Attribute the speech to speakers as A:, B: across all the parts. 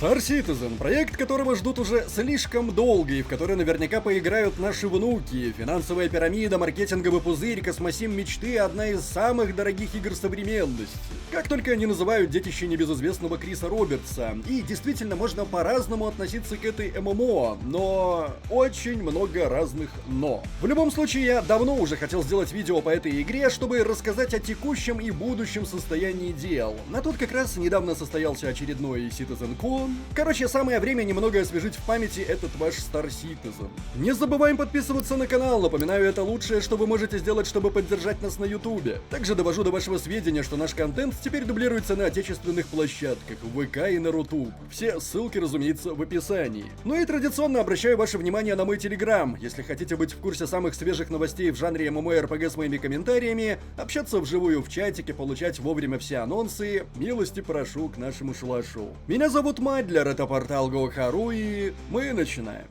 A: Star Citizen — проект, которого ждут уже слишком долго и в который наверняка поиграют наши внуки. Финансовая пирамида, маркетинговый пузырь, космосим мечты — одна из самых дорогих игр современности. Как только они называют детище небезызвестного Криса Робертса. И действительно можно по-разному относиться к этой ММО, но очень много разных «но». В любом случае, я давно уже хотел сделать видео по этой игре, чтобы рассказать о текущем и будущем состоянии дел. А тут как раз недавно состоялся очередной CitizenCon. Короче, самое время немного освежить в памяти этот ваш Star Citizen. Не забываем подписываться на канал, напоминаю, это лучшее, что вы можете сделать, чтобы поддержать нас на ютубе. Также довожу до вашего сведения, что наш контент теперь дублируется на отечественных площадках в ВК и на Рутуб. Все ссылки, разумеется, в описании. Ну и традиционно обращаю ваше внимание на мой телеграм. Если хотите быть в курсе самых свежих новостей в жанре MMORPG с моими комментариями, общаться вживую в чатике, получать вовремя все анонсы, милости прошу к нашему шалашу. Меня зовут Мадлер, это портал Гоухару, и мы начинаем.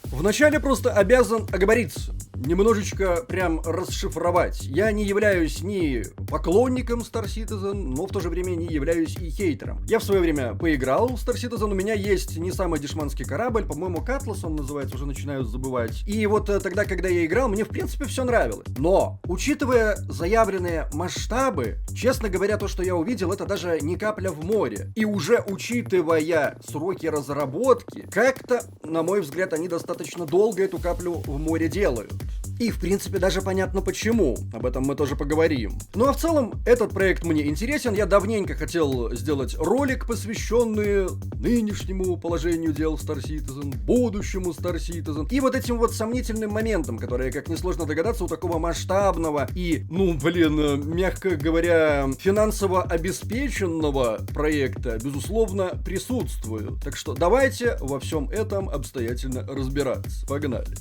A: Вначале просто обязан оговориться, немножечко прям расшифровать. Я не являюсь ни поклонником Star Citizen, но в то же время не являюсь и хейтером. Я в свое время поиграл в Star Citizen, у меня есть не самый дешманский корабль, по-моему, Катлас он называется, уже начинаю забывать. И вот тогда, когда я играл, мне в принципе все нравилось. Но, учитывая заявленные масштабы, честно говоря, то, что я увидел, это даже не капля в море. И уже учитывая сроки разработки, как-то, на мой взгляд, они достаточно долго эту каплю в море делают. И, в принципе, даже понятно почему. Об этом мы тоже поговорим. Ну а в целом, этот проект мне интересен. Я давненько хотел сделать ролик, посвященный нынешнему положению дел Star Citizen, будущему Star Citizen. И вот этим вот сомнительным моментам, которые, как несложно догадаться, у такого масштабного и, мягко говоря, финансово обеспеченного проекта, безусловно, присутствуют. Так что давайте во всем этом обстоятельно разбираться. Погнали.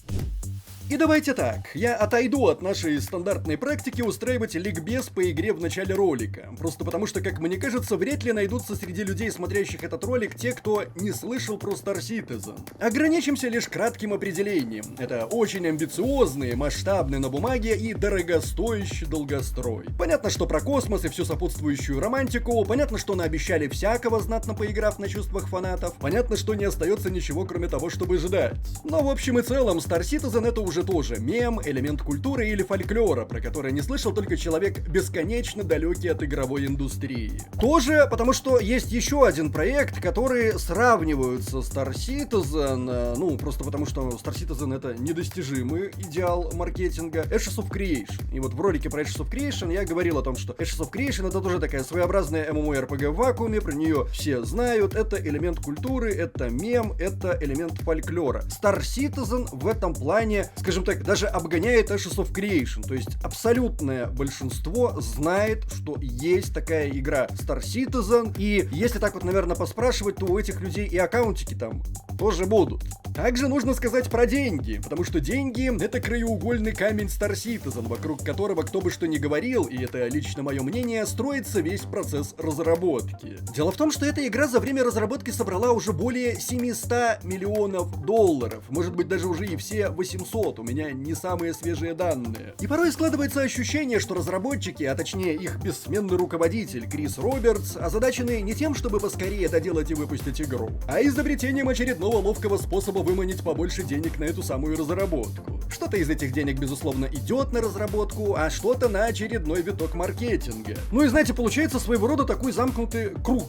A: И давайте так, я отойду от нашей стандартной практики устраивать ликбез по игре в начале ролика. Просто потому что, как мне кажется, вряд ли найдутся среди людей, смотрящих этот ролик, те, кто не слышал про Star Citizen. Ограничимся лишь кратким определением. Это очень амбициозный, масштабный на бумаге и дорогостоящий долгострой. Понятно, что про космос и всю сопутствующую романтику, понятно, что наобещали всякого, знатно поиграв на чувствах фанатов, понятно, что не остается ничего, кроме того, чтобы ждать. Но в общем и целом, Star Citizen — это уже тоже мем, элемент культуры или фольклора, про который не слышал только человек бесконечно далекий от игровой индустрии. Тоже потому, что есть еще один проект, который сравнивают со Star Citizen, просто потому, что Star Citizen — это недостижимый идеал маркетинга, Ashes of Creation. И вот в ролике про Ashes of Creation я говорил о том, что Ashes of Creation — это тоже такая своеобразная MMORPG в вакууме, про нее все знают, это элемент культуры, это мем, это элемент фольклора. Star Citizen в этом плане, скажем так, даже обгоняет Ashes of Creation, то есть абсолютное большинство знает, что есть такая игра Star Citizen, и если так вот, наверное, поспрашивать, то у этих людей и аккаунтики там тоже будут. Также нужно сказать про деньги, потому что деньги — это краеугольный камень Star Citizen, вокруг которого, кто бы что ни говорил, и это лично мое мнение, строится весь процесс разработки. Дело в том, что эта игра за время разработки собрала уже более 700 миллионов долларов, может быть даже уже и все 800, у меня не самые свежие данные. И порой складывается ощущение, что разработчики, а точнее их бессменный руководитель Крис Робертс, озадачены не тем, чтобы поскорее доделать и выпустить игру, а изобретением очередного ловкого способа выманить побольше денег на эту самую разработку. Что-то из этих денег, безусловно, идет на разработку, а что-то на очередной виток маркетинга. Ну и знаете, получается своего рода такой замкнутый круг.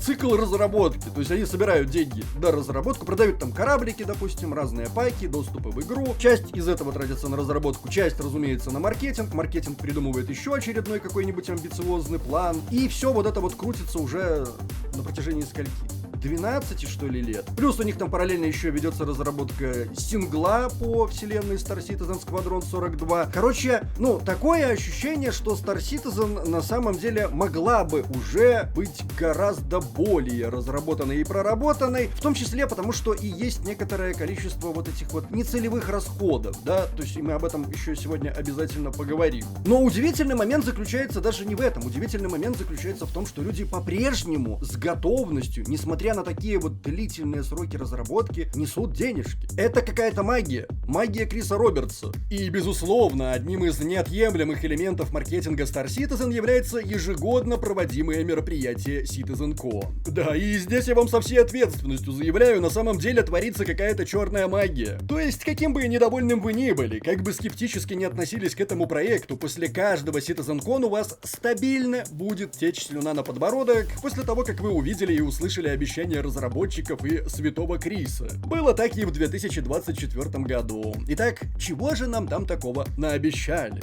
A: Цикл разработки. То есть они собирают деньги на разработку, продают там кораблики, допустим, разные пайки, доступы в игру. Часть из этого тратится на разработку, часть, разумеется, на маркетинг. Маркетинг придумывает еще очередной какой-нибудь амбициозный план. И все вот это вот крутится уже на протяжении скольки? 12, что ли, лет. Плюс у них там параллельно еще ведется разработка сингла по вселенной Star Citizen Squadron 42. Короче, такое ощущение, что Star Citizen на самом деле могла бы уже быть гораздо более разработанной и проработанной, в том числе потому, что и есть некоторое количество вот этих вот нецелевых расходов, да, то есть мы об этом еще сегодня обязательно поговорим. Но удивительный момент заключается даже не в этом. Удивительный момент заключается в том, что люди по-прежнему с готовностью, несмотря несмотря на такие вот длительные сроки разработки, несут денежки. Это какая-то магия. Магия Криса Робертса. И, безусловно, одним из неотъемлемых элементов маркетинга Star Citizen является ежегодно проводимое мероприятие CitizenCon. Да, и здесь я вам со всей ответственностью заявляю, на самом деле творится какая-то черная магия. То есть, каким бы недовольным вы ни были, как бы скептически не относились к этому проекту, после каждого CitizenCon у вас стабильно будет течь слюна на подбородок после того, как вы увидели и услышали обещания разработчиков и святого Криса. Было так и в 2024 году. Итак, чего же нам там такого наобещали?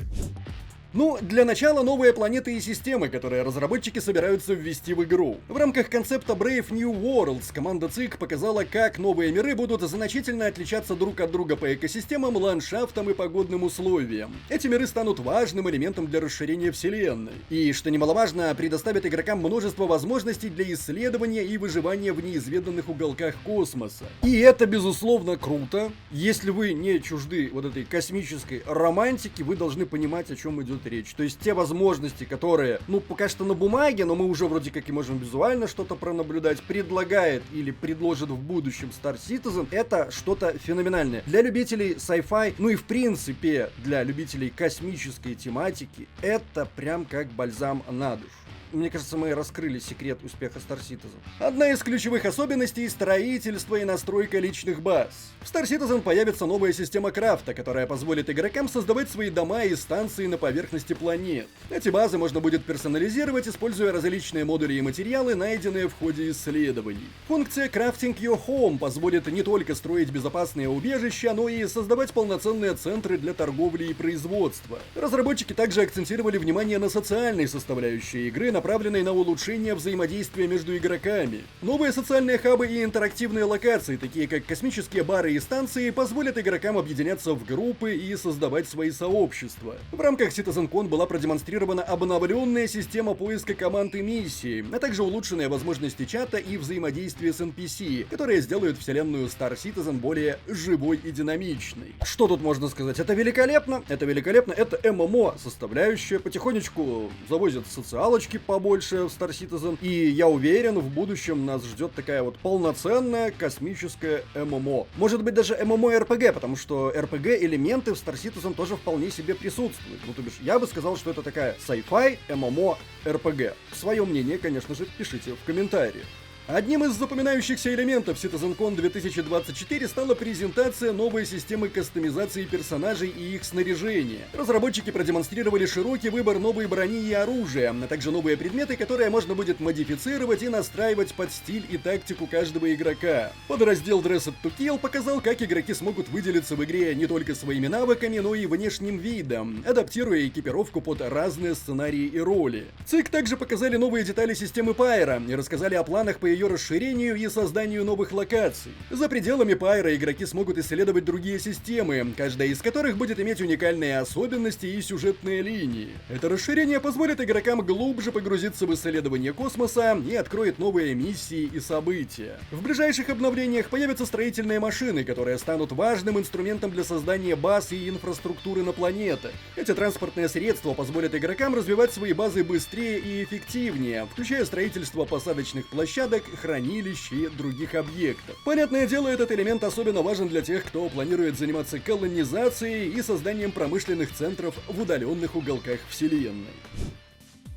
A: Ну, для начала новые планеты и системы, которые разработчики собираются ввести в игру. В рамках концепта Brave New Worlds команда ЦИК показала, как новые миры будут значительно отличаться друг от друга по экосистемам, ландшафтам и погодным условиям. Эти миры станут важным элементом для расширения вселенной. И, что немаловажно, предоставят игрокам множество возможностей для исследования и выживания в неизведанных уголках космоса. И это, безусловно, круто. Если вы не чужды вот этой космической романтики, вы должны понимать, о чем идет речь. То есть те возможности, которые, ну, пока что на бумаге, но мы уже вроде как и можем визуально что-то пронаблюдать, предлагает или предложит в будущем Star Citizen, это что-то феноменальное. Для любителей sci-fi, ну и в принципе для любителей космической тематики, это прям как бальзам на душу. Мне кажется, мы раскрыли секрет успеха Star Citizen. Одна из ключевых особенностей — строительство и настройка личных баз. В Star Citizen появится новая система крафта, которая позволит игрокам создавать свои дома и станции на поверхности планет. Эти базы можно будет персонализировать, используя различные модули и материалы, найденные в ходе исследований. Функция Crafting Your Home позволит не только строить безопасные убежища, но и создавать полноценные центры для торговли и производства. Разработчики также акцентировали внимание на социальной составляющей игры, направленной на улучшение взаимодействия между игроками. Новые социальные хабы и интерактивные локации, такие как космические бары и станции, позволят игрокам объединяться в группы и создавать свои сообщества. В рамках CitizenCon была продемонстрирована обновленная система поиска команд и миссий, а также улучшенные возможности чата и взаимодействия с NPC, которые сделают вселенную Star Citizen более живой и динамичной. Что тут можно сказать? Это великолепно, это ММО составляющая, потихонечку завозят социалочки побольше в Star Citizen, и я уверен, в будущем нас ждет такая вот полноценная космическая ММО. Может быть даже ММО-РПГ, потому что РПГ-элементы в Star Citizen тоже вполне себе присутствуют. Ну, то бишь, я бы сказал, что это такая sci-fi ММО-РПГ. Свое мнение, конечно же, пишите в комментариях. Одним из запоминающихся элементов CitizenCon 2024 стала презентация новой системы кастомизации персонажей и их снаряжения. Разработчики продемонстрировали широкий выбор новой брони и оружия, а также новые предметы, которые можно будет модифицировать и настраивать под стиль и тактику каждого игрока. Подраздел Dressed to Kill показал, как игроки смогут выделиться в игре не только своими навыками, но и внешним видом, адаптируя экипировку под разные сценарии и роли. ЦИК также показали новые детали системы Пайра и рассказали о планах по ее расширению и созданию новых локаций. За пределами Пайра игроки смогут исследовать другие системы, каждая из которых будет иметь уникальные особенности и сюжетные линии. Это расширение позволит игрокам глубже погрузиться в исследование космоса и откроет новые миссии и события. В ближайших обновлениях появятся строительные машины, которые станут важным инструментом для создания баз и инфраструктуры на планетах. Эти транспортные средства позволят игрокам развивать свои базы быстрее и эффективнее, включая строительство посадочных площадок, хранилищ и других объектов. Понятное дело, этот элемент особенно важен для тех, кто планирует заниматься колонизацией и созданием промышленных центров в удаленных уголках вселенной.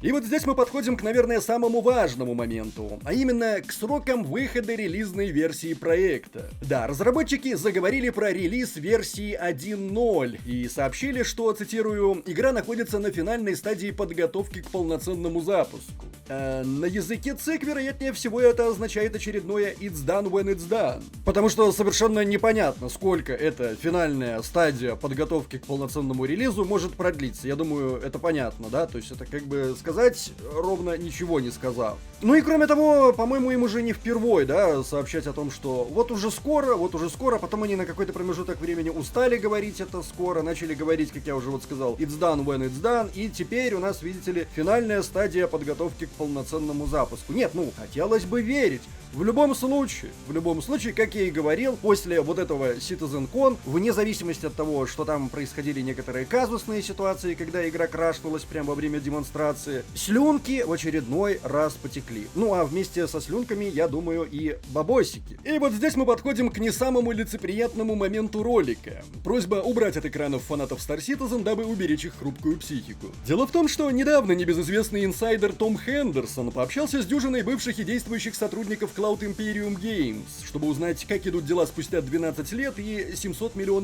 A: И вот здесь мы подходим к, наверное, самому важному моменту, а именно к срокам выхода релизной версии проекта. Да, разработчики заговорили про релиз версии 1.0 и сообщили, что, цитирую, игра находится на финальной стадии подготовки к полноценному запуску. На языке ЦИК, вероятнее всего, это означает очередное It's done when it's done. Потому что совершенно непонятно, сколько эта финальная стадия подготовки к полноценному релизу может продлиться. Я думаю, это понятно, да? То есть это как бы сказать, ровно ничего не сказав. Ну и кроме того, по-моему, им уже не впервой, да, сообщать о том, что вот уже скоро, потом они на какой-то промежуток времени устали говорить это скоро, начали говорить, как я уже вот сказал, It's done when it's done, и теперь у нас, видите ли, финальная стадия подготовки к полноценному запуску. Нет, ну, хотелось бы верить. В любом случае, как я и говорил, после вот этого CitizenCon, вне зависимости от того, что там происходили некоторые казусные ситуации, когда игра крашнулась прямо во время демонстрации, наши слюнки в очередной раз потекли. Ну а вместе со слюнками, я думаю, и бабосики. И вот здесь мы подходим к не самому лицеприятному моменту ролика. Просьба убрать от экранов фанатов Star Citizen, дабы уберечь их хрупкую психику. Дело в том, что недавно небезызвестный инсайдер Том Хендерсон пообщался с дюжиной бывших и действующих сотрудников Cloud Imperium Games, чтобы узнать, как идут дела спустя 12 лет и $700 миллионов.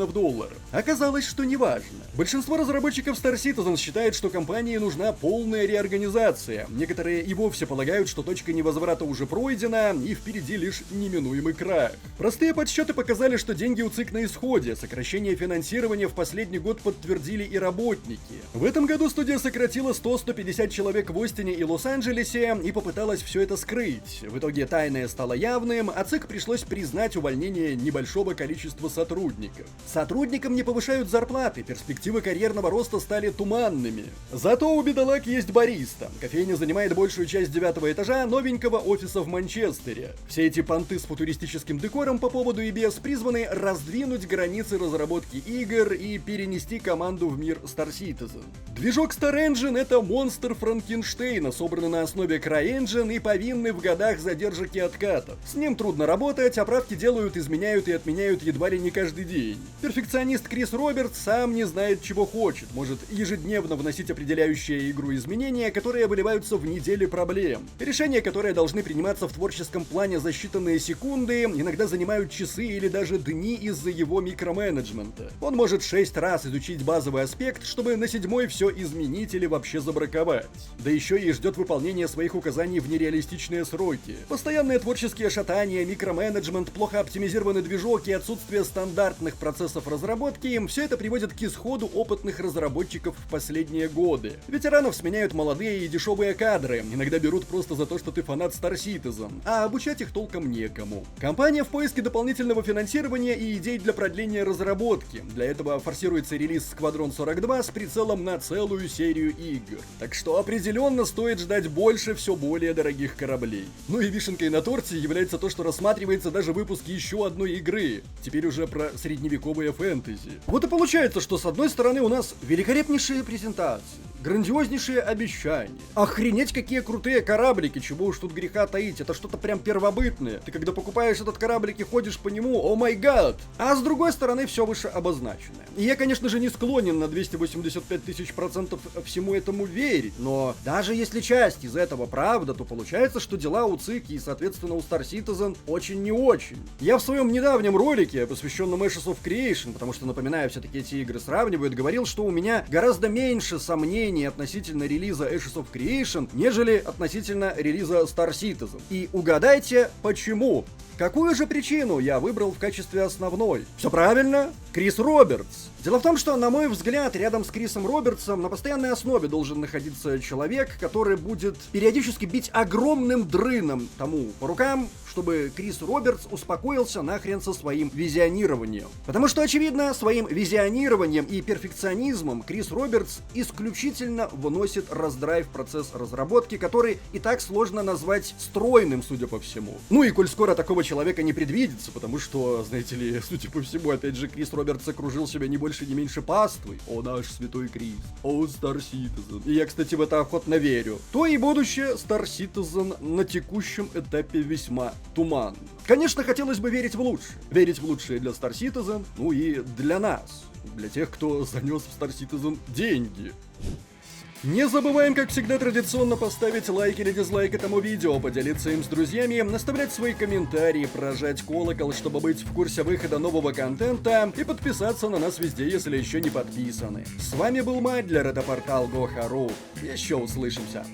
A: Оказалось, что неважно. Большинство разработчиков Star Citizen считает, что компании нужна полная реорганизация. Некоторые и вовсе полагают, что точка невозврата уже пройдена и впереди лишь неминуемый крах. Простые подсчеты показали, что деньги у ЦИК на исходе. Сокращение финансирования в последний год подтвердили и работники. В этом году студия сократила 100-150 человек в Остине и Лос-Анджелесе и попыталась все это скрыть. В итоге тайное стало явным, а ЦИК пришлось признать увольнение небольшого количества сотрудников. Сотрудникам не повышают зарплаты, перспективы карьерного роста стали туманными. Зато у бедолаг есть бариста. Кофейня занимает большую часть 9-го этажа новенького офиса в Манчестере. Все эти понты с футуристическим декором по поводу и без призваны раздвинуть границы разработки игр и перенести команду в мир Star Citizen. Движок Star Engine — это монстр Франкенштейна, собранный на основе CryEngine и повинный в годах задержек и откатов. С ним трудно работать, а правки делают, изменяют и отменяют едва ли не каждый день. Перфекционист Крис Робертс сам не знает, чего хочет, может ежедневно вносить определяющие игру изменения, которые выливаются в недели проблем. Решения, которые должны приниматься в творческом плане за считанные секунды, иногда занимают часы или даже дни из-за его микроменеджмента. Он может 6 раз изучить базовый аспект, чтобы на 7-й все изменить или вообще забраковать. Да еще и ждет выполнения своих указаний в нереалистичные сроки. Постоянные творческие шатания, микроменеджмент, плохо оптимизированный движок и отсутствие стандартных процессов разработки — все это приводит к исходу опытных разработчиков в последние годы. Ветеранов сменяют молодые и дешевые кадры, иногда берут просто за то, что ты фанат Star Citizen, а обучать их толком некому. Компания в поиске дополнительного финансирования и идей для продления разработки. Для этого форсируется релиз Squadron 42 с прицелом на целую серию игр. Так что определенно стоит ждать больше все более дорогих кораблей. Ну и вишенкой на торте является то, что рассматривается даже выпуск еще одной игры. Теперь уже про средневековые фэнтези. Вот и получается, что с одной стороны у нас великолепнейшие презентации, грандиознейшие обещания. Охренеть, какие крутые кораблики, чего уж тут греха таить, это что-то прям первобытное. Ты когда покупаешь этот кораблик и ходишь по нему, о май гад! А с другой стороны все выше обозначенное. И я, конечно же, не склонен на 285 000% всему этому верить, но даже если часть из этого правда, то получается, что дела у ЦИК и, соответственно, у Star Citizen очень не очень. Я в своем недавнем ролике, посвященном Ashes of Creation, потому что, напоминаю, все-таки эти игры сравнивают, говорил, что у меня гораздо меньше сомнений относительно релиза Ashes of Creation, нежели относительно релиза Star Citizen. И угадайте, почему? Какую же причину я выбрал в качестве основной? Все правильно, Крис Робертс. Дело в том, что, на мой взгляд, рядом с Крисом Робертсом на постоянной основе должен находиться человек, который будет периодически бить огромным дрыном тому по рукам, чтобы Крис Робертс успокоился нахрен со своим визионированием. Потому что, очевидно, своим визионированием и перфекционизмом Крис Робертс исключительно вносит раздрай в процесс разработки, который и так сложно назвать стройным, судя по всему. Ну и коль скоро такого человека не предвидится, потому что, знаете ли, судя по всему, опять же, Крис Робертс окружил себя не больше, не меньше паствой. О, наш святой Крис. О, Star Citizen. И я, кстати, в это охотно верю. То и будущее Star Citizen на текущем этапе весьма туманно. Конечно, хотелось бы верить в лучшее. Верить в лучшее для Star Citizen, ну и для нас. Для тех, кто занес в Star Citizen деньги. Не забываем, как всегда, традиционно поставить лайк или дизлайк этому видео, поделиться им с друзьями, оставлять свои комментарии, прожать колокол, чтобы быть в курсе выхода нового контента, и подписаться на нас везде, если еще не подписаны. С вами был Мать для Редопортал Go.ru. Еще услышимся.